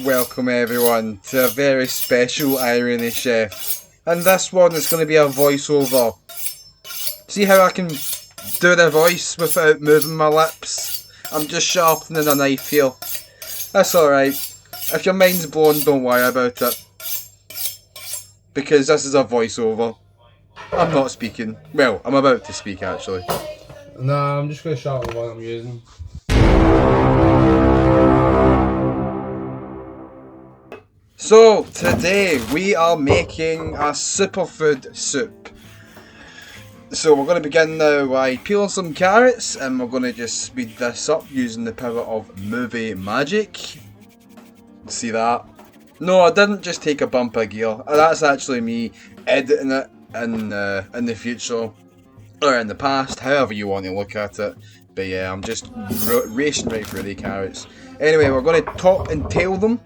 Welcome everyone to a very special Irony Chef. And this one is going to be a voiceover. See how I can do the voice without moving my lips? I'm just sharpening a knife here. That's alright. If your mind's blown, don't worry about it. Because this is a voiceover. I'm not speaking. Well, I'm about to speak actually. Nah, I'm just going to shout the one I'm using. So, today we are making a superfood soup. So we're going to begin now by peeling some carrots, and we're going to just speed this up using the power of movie magic. See that? No, I didn't just take a bump of gear. That's actually me editing it in the future, or in the past, however you want to look at it. But yeah, I'm just racing right through the carrots. Anyway, we're going to top and tail them.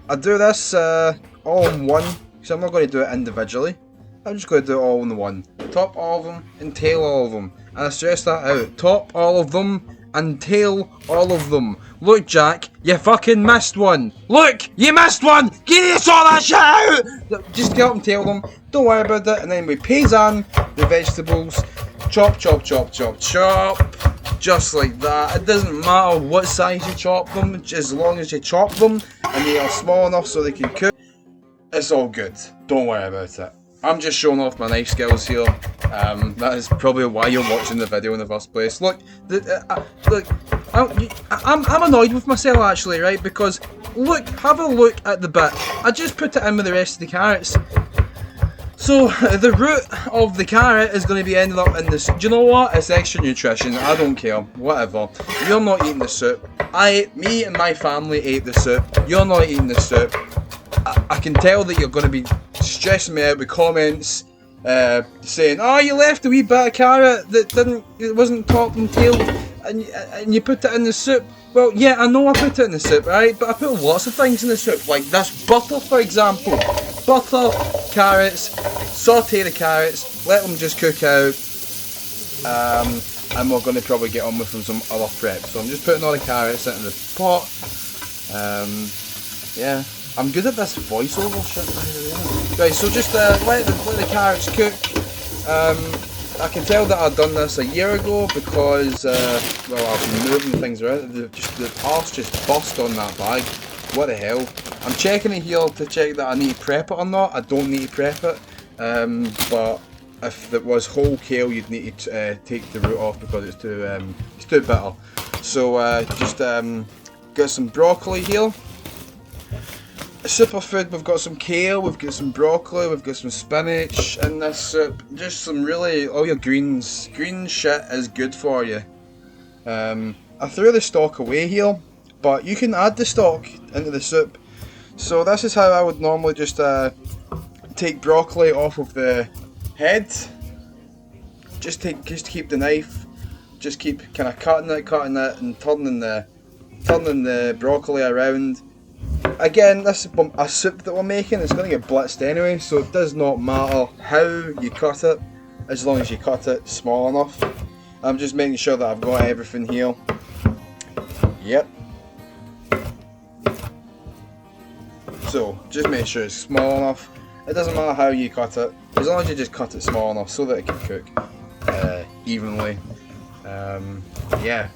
I do this all in one, so I'm not going to do it individually. I'm just going to do it all in one. Top all of them and tail all of them. And I stress that out. Top all of them and tail all of them. Look, Jack, you fucking missed one. Look, you missed one. Can you sort that shit out? Just get up and tail them. Don't worry about it. And then we paysan the vegetables. Chop, chop, chop, chop, chop. Just like that. It doesn't matter what size you chop them, as long as you chop them and they are small enough so they can cook. It's all good. Don't worry about it. I'm just showing off my knife skills here. That is probably why you're watching the video in the first place. Look, I'm annoyed with myself actually, right? Because look, have a look at the bit. I just put it in with the rest of the carrots. So, the root of the carrot is going to be ending up in this. Do you know what? It's extra nutrition. I don't care. Whatever. You're not eating the soup. Me and my family ate the soup. You're not eating the soup. I can tell that you're going to be stressing me out with comments saying, "Oh, you left a wee bit of carrot that it wasn't topped and tailed, and you put it in the soup." Well, yeah, I know I put it in the soup, right? But I put lots of things in the soup, like this butter, for example. Butter, carrots, saute the carrots, let them just cook out, and we're going to probably get on with some other prep. So I'm just putting all the carrots into the pot. Yeah, I'm good at this voiceover shit, by the way. Right, so just let the carrots cook. I can tell that I've done this a year ago because, well, I've been moving things around. The arse just bust on that bag. What the hell? I'm checking it here to check that I need to prep it or not. I don't need to prep it. But if it was whole kale, you'd need to take the root off because it's too bitter. So just got some broccoli here. Superfood, we've got some kale, we've got some broccoli, we've got some spinach in this soup. Just some really, all your greens. Green shit is good for you. I threw the stock away here, but you can add the stock into the soup. So this is how I would normally just take broccoli off of the head. Just keep the knife, just keep kind of cutting it and turning the broccoli around. Again, this is a soup that we're making. It's going to get blitzed anyway, so it does not matter how you cut it, as long as you cut it small enough. I'm just making sure that I've got everything here. Yep. So, just make sure it's small enough. It doesn't matter how you cut it, as long as you just cut it small enough so that it can cook evenly. Yeah.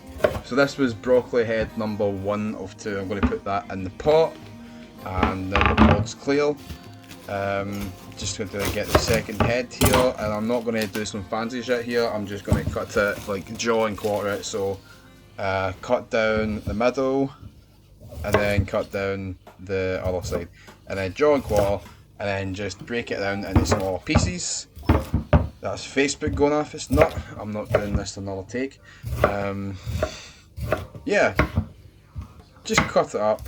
So this was broccoli head number 1 of 2. I'm going to put that in the pot, and then the pot's clear. Just going to get the second head here, and I'm not going to do some fancy shit here. I'm just going to cut it, like jaw and quarter it. So cut down the middle, and then cut down the other side, and then jaw and quarter, and then just break it down into smaller pieces. That's Facebook going off its nut. I'm not doing this another take. Yeah, just cut it up.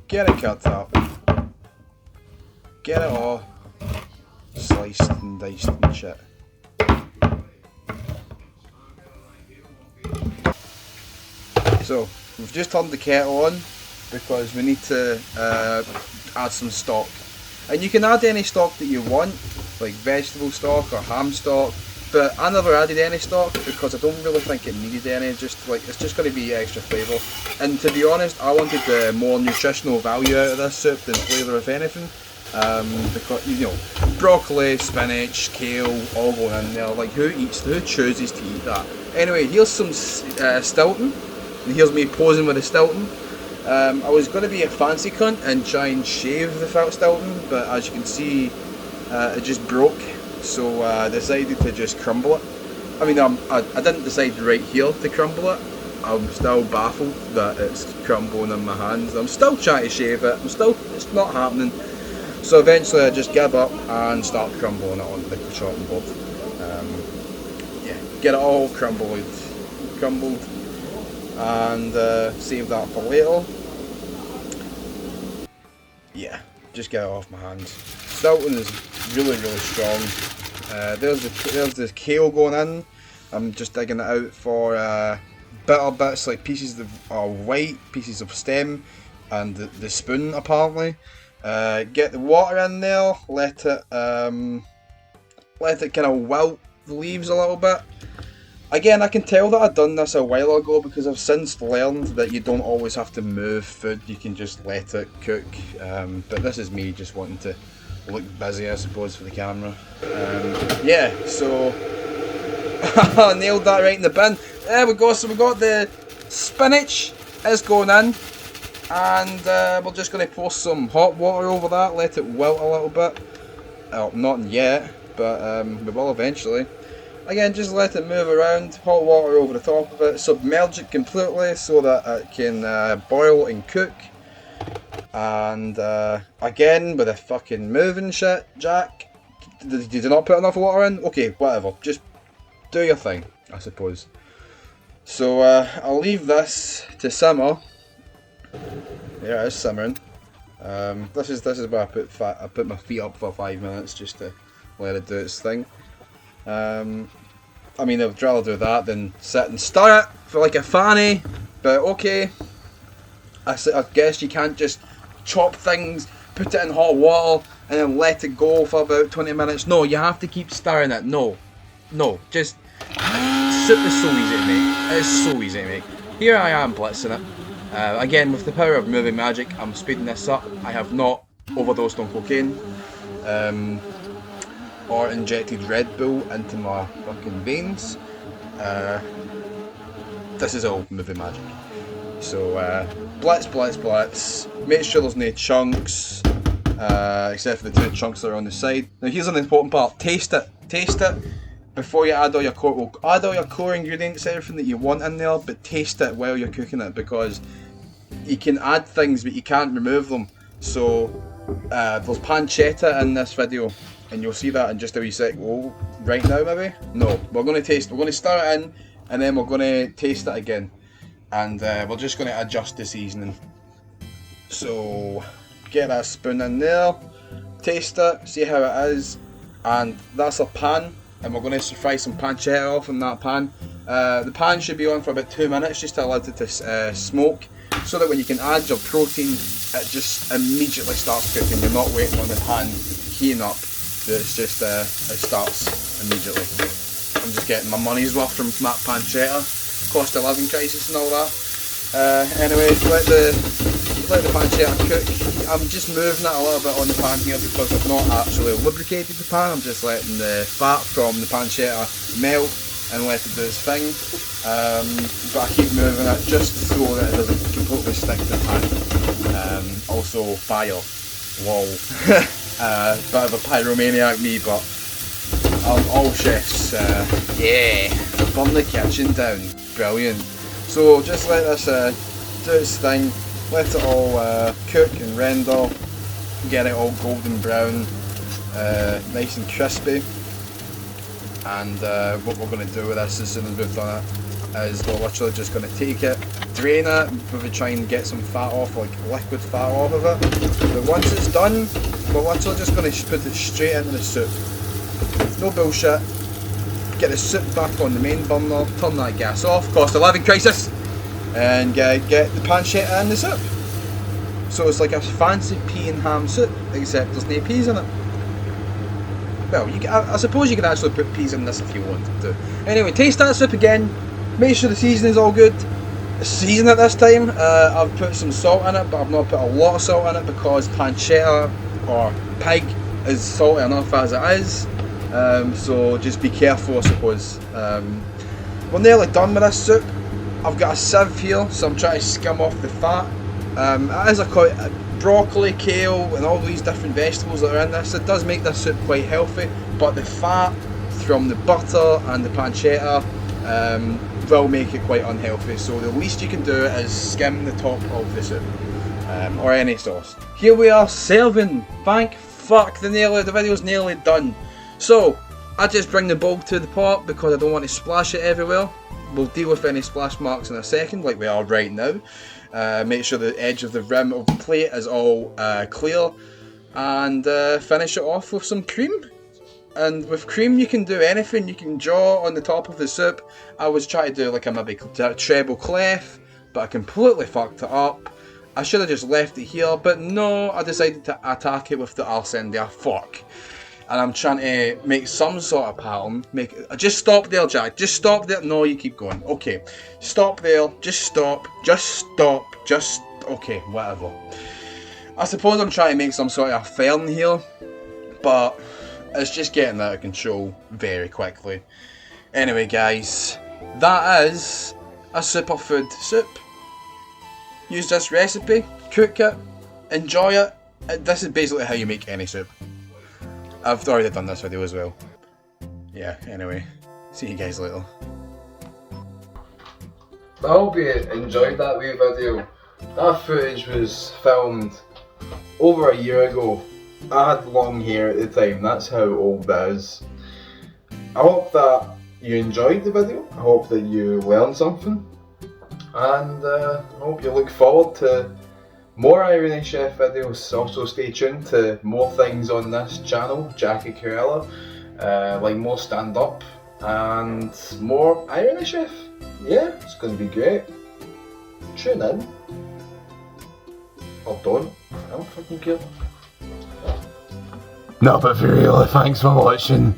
Get it cut up. Get it all sliced and diced and shit. So, we've just turned the kettle on because we need to add some stock. And you can add any stock that you want, like vegetable stock or ham stock. but I never added any stock because I don't really think it needed any. Just like it's just going to be extra flavour. And to be honest, I wanted the more nutritional value out of this soup than flavour, if anything. Because you know, broccoli, spinach, kale, all going in there. Like who chooses to eat that? Anyway, here's some Stilton. Here's me posing with a Stilton. I was going to be a fancy cunt and try and shave the felt Stilton, but as you can see, it just broke. So I decided to just crumble it. I mean, I didn't decide right here to crumble it. I'm still baffled that it's crumbling in my hands. I'm still trying to shave it. It's not happening. So eventually I just give up and start crumbling it on the chopping board. Yeah, get it all crumbled, and save that for later. Yeah, just get it off my hands. Stilton is really strong. There's the kale going in. I'm just digging it out for bitter bits, like pieces of white, pieces of stem, and the spoon apparently. Get the water in there. Let it kind of wilt the leaves a little bit. Again, I can tell that I've done this a while ago because I've since learned that you don't always have to move food, you can just let it cook. But this is me just wanting to look busy, I suppose, for the camera. Yeah, so I nailed that right in the bin. There we go, so we got the spinach is going in, and we're just going to pour some hot water over that, let it wilt a little bit. Oh, not yet, but we will eventually. Again, just let it move around, hot water over the top of it, submerge it completely so that it can boil and cook. And again, with the fucking moving shit, Jack, did you not put enough water in? Okay, whatever, just do your thing, I suppose. So I'll leave this to simmer. Yeah, it's simmering. This is where I put my feet up for 5 minutes just to let it do its thing. I mean, I'd rather do that than sit and stir it for like a fanny, but okay. I guess you can't just chop things, put it in hot water, and then let it go for about 20 minutes. No, you have to keep stirring it. No, just soup is so easy to make. It is so easy to make. Here I am blitzing it. Again, with the power of movie magic, I'm speeding this up. I have not overdosed on cocaine. Or injected Red Bull into my fucking veins. This is all movie magic. So blitz. Make sure there's no chunks, except for the 2 chunks that are on the side. Now here's an important part: taste it before you add all your core. Well, add all your core ingredients, everything that you want in there, but taste it while you're cooking it, because you can add things but you can't remove them. So there's pancetta in this video, and you'll see that in just a wee sec. Oh, right now maybe? No, we're going to stir it in, and then we're going to taste it again, and we're just going to adjust the seasoning. So get that spoon in there, taste it, see how it is, and that's a pan, and we're going to fry some pancetta off in that pan. The pan should be on for about 2 minutes just to allow it to smoke, so that when you can add your protein, it just immediately starts cooking. You're not waiting on the pan heating up. It's just it starts immediately. I'm just getting my money's worth from that pancetta, cost of living crisis and all that. Anyway, let the pancetta cook. I'm just moving it a little bit on the pan here because I've not actually lubricated the pan. I'm just letting the fat from the pancetta melt and let it do its thing. But I keep moving it just so that it doesn't completely stick to the pan. Also fire. Lol. Bit of a pyromaniac me, but all chefs, yeah, burn the kitchen down. Brilliant. So just let this do its thing, let it all cook and render, get it all golden brown, nice and crispy. And what we're going to do with this as soon as we've done it is we're literally just going to take it, drain it, maybe try and get some fat off, like liquid fat off of it. But once it's done, we're literally just going to put it straight into the soup. No bullshit. Get the soup back on the main burner, turn that gas off, cost of living crisis, and get the pancetta in the soup. So it's like a fancy pea and ham soup, except there's no peas in it. well, I suppose you could actually put peas in this if you wanted to. Anyway, taste that soup again. Make sure the seasoning's all good. Season it this time. I've put some salt in it, but I've not put a lot of salt in it because pancetta or pig is salty enough as it is. So just be careful, I suppose. We're nearly done with this soup. I've got a sieve here, so I'm trying to skim off the fat. It is a broccoli, kale, and all these different vegetables that are in this. It does make this soup quite healthy, but the fat from the butter and the pancetta will make it quite unhealthy. So the least you can do is skim the top of the soup, or any sauce. Here we are serving. Thank fuck, the video's nearly done. So I just bring the bowl to the pot because I don't want to splash it everywhere. We'll deal with any splash marks in a second, like we are right now. Make sure the edge of the rim of the plate is all clear, and finish it off with some cream. And with cream you can do anything. You can draw on the top of the soup. I was trying to do like a maybe treble clef, but I completely fucked it up. I should have just left it here, but no, I decided to attack it with the Arsenia fork. And I'm trying to make some sort of pattern. Just stop there, Jack. Just stop there. No, you keep going. Okay, stop there. Just stop. Just stop. Okay, whatever. I suppose I'm trying to make some sort of fern here, but it's just getting out of control very quickly. Anyway, guys, that is a Superfood soup. Use this recipe, cook it, enjoy it. This is basically how you make any soup. I've already done this video as well. Yeah, anyway, see you guys later. I hope you enjoyed that wee video. That footage was filmed over a year ago. I had long hair at the time, that's how old that is. I hope that you enjoyed the video, I hope that you learned something, and I hope you look forward to more Irony Chef videos. Also stay tuned to more things on this channel, Jackie Corella, like more stand up and more Irony Chef. Yeah, it's going to be great. Tune in. Or don't. I don't fucking care. No, but for real, thanks for watching.